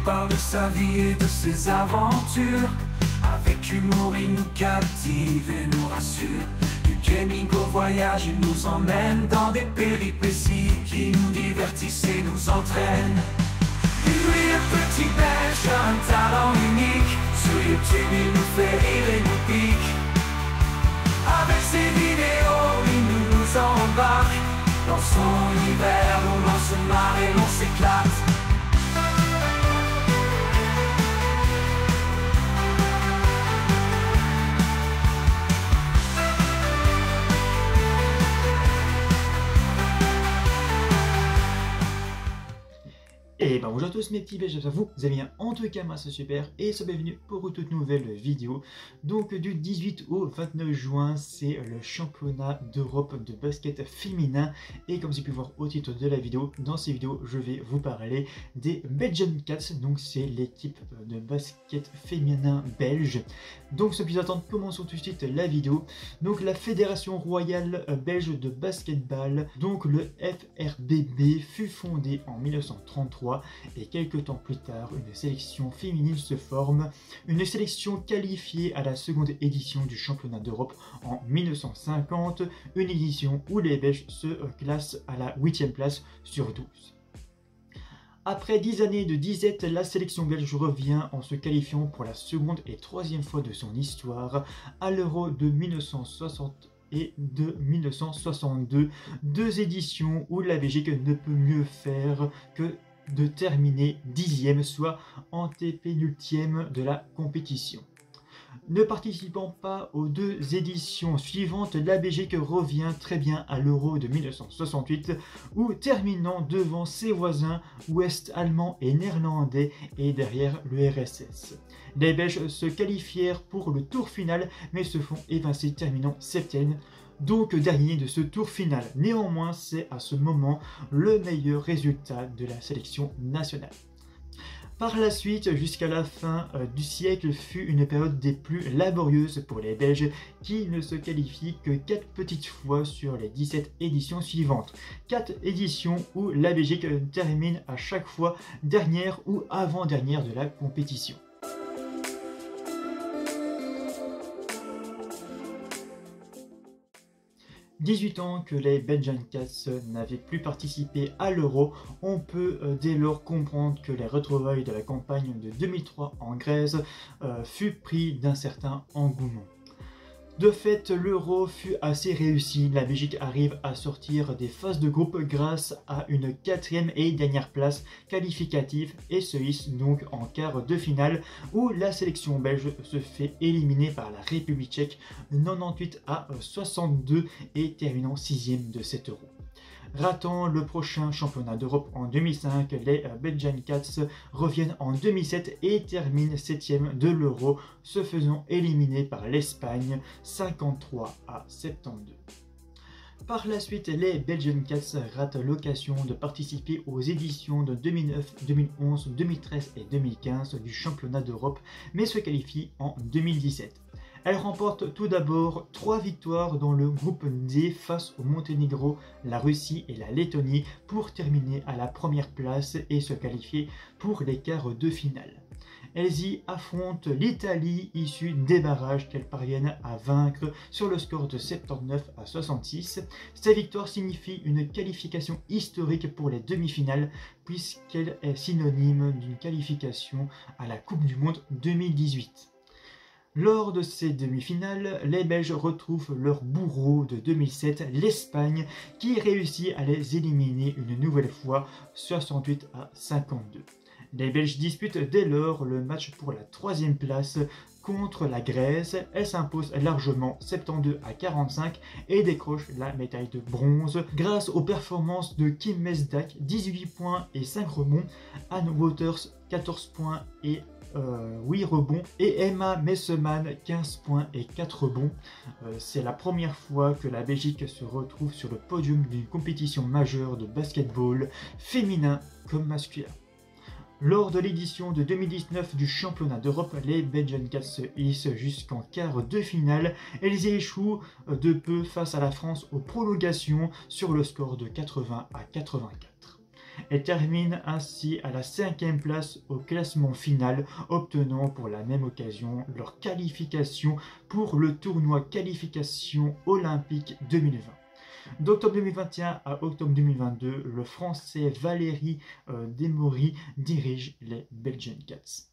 parle de sa vie et de ses aventures. Avec humour, il nous captive et nous rassure. Du gaming au voyage, il nous emmène dans des péripéties qui nous divertissent et nous entraînent. Lui, le petit Belge, a un talent unique. Sur YouTube, il nous fait rire et nous pique. Avec ses vidéos, il nous embarque dans son univers où l'on se marre et l'on s'éclate. Et ben bonjour à tous mes petits belges, j'espère que vous allez bien. En tout cas moi c'est super et soyez bienvenue pour une toute nouvelle vidéo. Donc du 18 au 29 juin c'est le championnat d'Europe de basket féminin. Et comme vous avez pu voir au titre de la vidéo, dans ces vidéos je vais vous parler des Belgian Cats. Donc c'est l'équipe de basket féminin belge. Donc sans plus attendre, commençons tout de suite la vidéo. Donc la Fédération Royale Belge de Basketball, donc le FRBB, fut fondée en 1933. Et quelques temps plus tard, une sélection féminine se forme, une sélection qualifiée à la seconde édition du championnat d'Europe en 1950, une édition où les Belges se classent à la 8e place sur 12. Après 10 années de disette, la sélection belge revient en se qualifiant pour la seconde et troisième fois de son histoire à l'Euro de 1960 et de 1962, deux éditions où la Belgique ne peut mieux faire que de terminer 10e, soit antépénultième de la compétition. Ne participant pas aux deux éditions suivantes, la Belgique revient très bien à l'Euro de 1968, où terminant devant ses voisins ouest allemands et néerlandais et derrière l'URSS. Les Belges se qualifièrent pour le tour final mais se font évincer terminant 7e. Donc dernier de ce tour final. Néanmoins, c'est à ce moment le meilleur résultat de la sélection nationale. Par la suite, jusqu'à la fin du siècle, fut une période des plus laborieuses pour les Belges qui ne se qualifient que 4 petites fois sur les 17 éditions suivantes. 4 éditions où la Belgique termine à chaque fois dernière ou avant-dernière de la compétition. « 18 ans que les Belgian Cats n'avaient plus participé à l'Euro, on peut dès lors comprendre que les retrouvailles de la campagne de 2003 en Grèce fut pris d'un certain engouement. De fait, l'Euro fut assez réussi. La Belgique arrive à sortir des phases de groupe grâce à une 4e et dernière place qualificative et se hisse donc en quart de finale où la sélection belge se fait éliminer par la République tchèque 98 à 62 et terminant 6e de cet Euro. Ratant le prochain championnat d'Europe en 2005, les Belgian Cats reviennent en 2007 et terminent 7e de l'Euro, se faisant éliminer par l'Espagne 53 à 72. Par la suite, les Belgian Cats ratent l'occasion de participer aux éditions de 2009, 2011, 2013 et 2015 du championnat d'Europe, mais se qualifient en 2017. Elle remporte tout d'abord 3 victoires dans le groupe D face au Monténégro, la Russie et la Lettonie pour terminer à la première place et se qualifier pour les quarts de finale. Elles y affrontent l'Italie issue des barrages qu'elles parviennent à vaincre sur le score de 79 à 66. Cette victoire signifie une qualification historique pour les demi-finales puisqu'elle est synonyme d'une qualification à la Coupe du Monde 2018. Lors de ces demi-finales, les Belges retrouvent leur bourreau de 2007, l'Espagne, qui réussit à les éliminer une nouvelle fois, 68 à 52. Les Belges disputent dès lors le match pour la 3e place contre la Grèce. Elle s'impose largement 72 à 45 et décroche la médaille de bronze grâce aux performances de Kim Mesdak, 18 points et 5 rebonds, Anne Waters, 14 points et 8 rebonds et Emma Messeman 15 points et 4 rebonds. C'est la première fois que la Belgique se retrouve sur le podium d'une compétition majeure de basketball féminin comme masculin. Lors de l'édition de 2019 du championnat d'Europe, les Belgian Cats se hissent jusqu'en quart de finale. Elles y échouent de peu face à la France aux prolongations sur le score de 80 à 84. Elles terminent ainsi à la 5e place au classement final, obtenant pour la même occasion leur qualification pour le tournoi qualification olympique 2020. D'octobre 2021 à octobre 2022, le Français Valérie Demory dirige les Belgian Cats.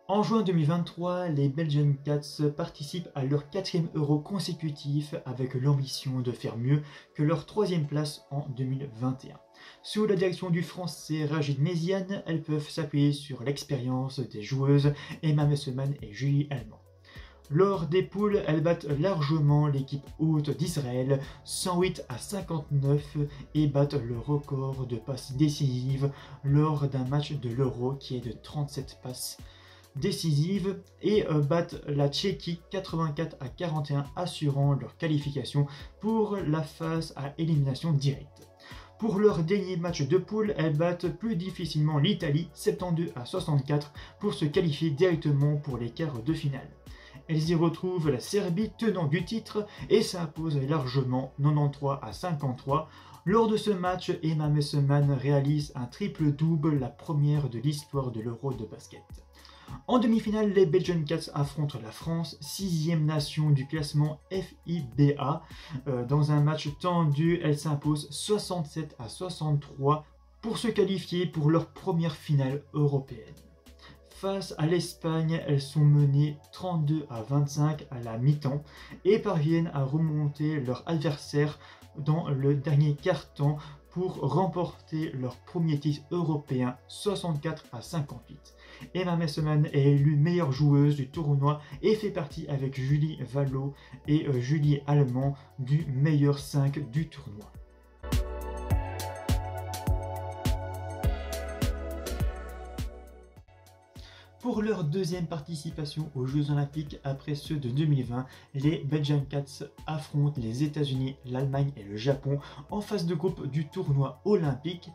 En juin 2023, les Belgian Cats participent à leur 4e Euro consécutif avec l'ambition de faire mieux que leur 3e place en 2021. Sous la direction du Français Rachid Méziane, elles peuvent s'appuyer sur l'expérience des joueuses Emma Messeman et Julie Allemand. Lors des poules, elles battent largement l'équipe hôte d'Israël 108-59 et battent le record de passes décisives lors d'un match de l'Euro qui est de 37 passes décisives et battent la Tchéquie 84-41, assurant leur qualification pour la phase à élimination directe. Pour leur dernier match de poule, elles battent plus difficilement l'Italie 72-64 pour se qualifier directement pour les quarts de finale. Elles y retrouvent la Serbie tenant du titre et s'impose largement 93-53. Lors de ce match, Emma Messeman réalise un triple-double, la première de l'histoire de l'Euro de basket. En demi-finale, les Belgian Cats affrontent la France, 6e nation du classement FIBA. Dans un match tendu, elles s'imposent 67-63 pour se qualifier pour leur première finale européenne. Face à l'Espagne, elles sont menées 32-25 à la mi-temps et parviennent à remonter leur adversaire dans le dernier quart-temps pour remporter leur premier titre européen 64-58. Emma Messeman est élue meilleure joueuse du tournoi et fait partie avec Julie Vallot et Julie Allemand du meilleur 5 du tournoi. Pour leur deuxième participation aux Jeux Olympiques après ceux de 2020, les Belgian Cats affrontent les États-Unis, l'Allemagne et le Japon en phase de groupe du tournoi olympique.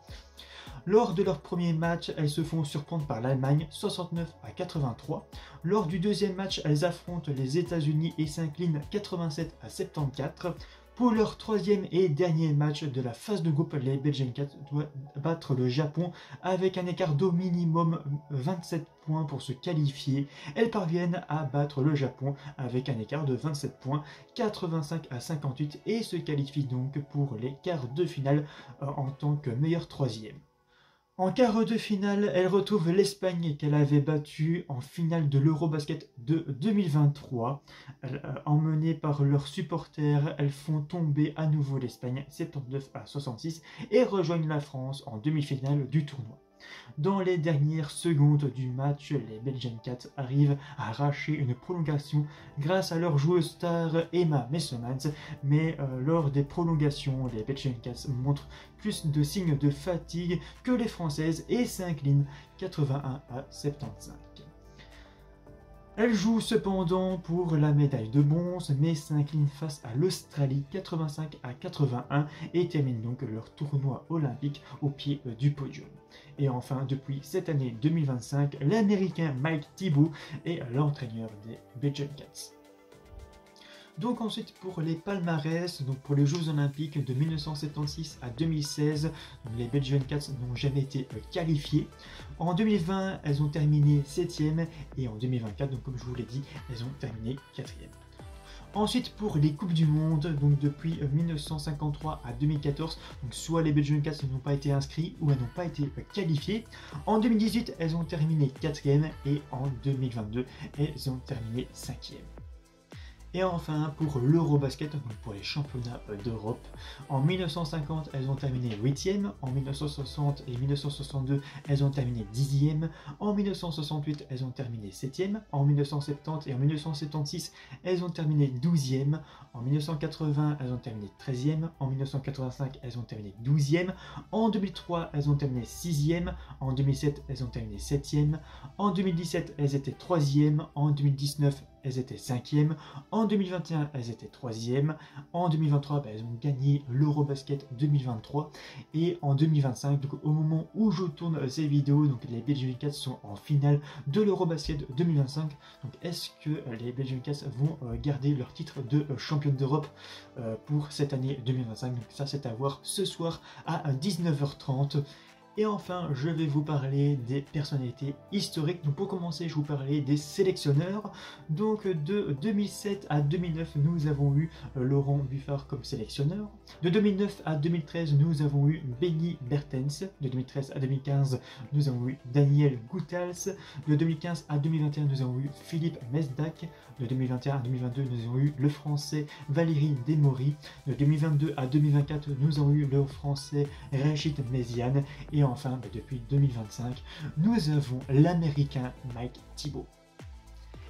Lors de leur premier match, elles se font surprendre par l'Allemagne 69-83. Lors du deuxième match, elles affrontent les États-Unis et s'inclinent 87-74. Pour leur troisième et dernier match de la phase de groupe, les Belgian Cats doivent battre le Japon avec un écart d'au minimum 27 points pour se qualifier. Elles parviennent à battre le Japon avec un écart de 27 points, 85-58 et se qualifient donc pour les quarts de finale en tant que meilleure troisième. En quart de finale, elle retrouve l'Espagne qu'elle avait battue en finale de l'Eurobasket de 2023. Emmenées par leurs supporters, elles font tomber à nouveau l'Espagne 79-66 et rejoignent la France en demi-finale du tournoi. Dans les dernières secondes du match, les Belgian Cats arrivent à arracher une prolongation grâce à leur joueuse star Emma Messeman, mais lors des prolongations, les Belgian Cats montrent plus de signes de fatigue que les Françaises et s'inclinent 81-75. Elle joue cependant pour la médaille de bronze, mais s'incline face à l'Australie 85-81 et termine donc leur tournoi olympique au pied du podium. Et enfin, depuis cette année 2025, l'Américain Mike Thibault est l'entraîneur des Belgian Cats. Donc ensuite pour les palmarès, donc pour les Jeux Olympiques de 1976 à 2016, les Belgian Cats n'ont jamais été qualifiées. En 2020, elles ont terminé 7e et en 2024, donc comme je vous l'ai dit, elles ont terminé 4e. Ensuite pour les Coupes du Monde, donc depuis 1953 à 2014, donc soit les Belgian Cats n'ont pas été inscrits ou elles n'ont pas été qualifiées. En 2018, elles ont terminé 4e et en 2022, elles ont terminé 5e. Et enfin, pour l'Eurobasket, donc pour les championnats d'Europe, en 1950, elles ont terminé 8e, en 1960 et 1962, elles ont terminé 10e, en 1968, elles ont terminé 7e, en 1970 et en 1976, elles ont terminé 12e, en 1980, elles ont terminé 13e, en 1985, elles ont terminé 12e, en 2003, elles ont terminé 6e, en 2007, elles ont terminé 7e, en 2017, elles étaient 3e, en 2019, elles étaient 5e. En 2021, elles étaient 3e. En 2023, elles ont gagné l'Eurobasket 2023. Et en 2025, donc au moment où je tourne ces vidéos, donc les Belgian Cats sont en finale de l'Eurobasket 2025. Donc est-ce que les Belgian Cats vont garder leur titre de championne d'Europe pour cette année 2025? Donc ça, c'est à voir ce soir à 19h30. Et enfin, je vais vous parler des personnalités historiques. Donc pour commencer, je vais vous parler des sélectionneurs. Donc de 2007 à 2009, nous avons eu Laurent Buffard comme sélectionneur. De 2009 à 2013, nous avons eu Benny Bertens. De 2013 à 2015, nous avons eu Daniel Goethals. De 2015 à 2021, nous avons eu Philippe Mesdac. De 2021 à 2022, nous avons eu le français Valérie Demory. De 2022 à 2024, nous avons eu le français Rachid Méziane. Et enfin, depuis 2025, nous avons l'américain Mike Thibault.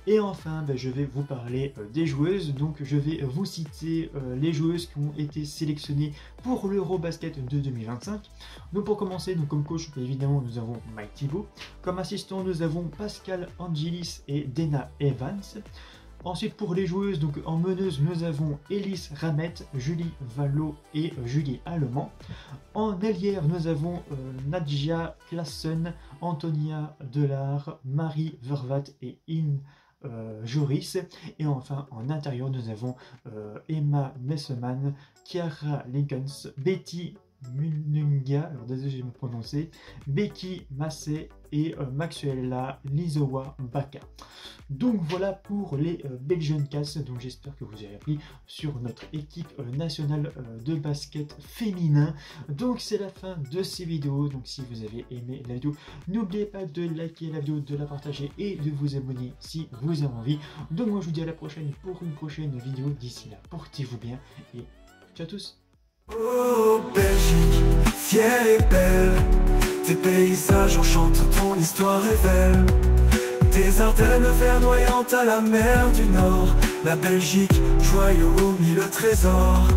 Et enfin, je vais vous parler des joueuses. Donc je vais vous citer les joueuses qui ont été sélectionnées pour l'Eurobasket de 2025. Donc pour commencer, donc comme coach, évidemment, nous avons Mike Thibault. Comme assistant, nous avons Pascal Angelis et Dana Evans. Ensuite, pour les joueuses, donc en meneuse, nous avons Elise Ramette, Julie Vallot et Julie Allemand. En ailière, nous avons Nadja Klassen, Antonia Delard, Marie Vervat et Joris. Et enfin, en intérieur, nous avons Emma Messeman, Chiara Linkens, Betty Mununga, alors désolé, je vais me prononcer, Becky Massé et Maxuela Lizowa Baka. Donc voilà pour les Belgian Cats. Donc j'espère que vous avez appris sur notre équipe nationale de basket féminin. Donc c'est la fin de ces vidéos. Donc si vous avez aimé la vidéo, n'oubliez pas de liker la vidéo, de la partager et de vous abonner si vous avez envie. Donc moi je vous dis à la prochaine pour une prochaine vidéo. D'ici là, portez-vous bien et ciao à tous. Oh Belgique, fière et belle, tes paysages enchantent, ton histoire est belle. Tes Ardennes verdoyantes à la mer du Nord, la Belgique, joyau au milieu trésor.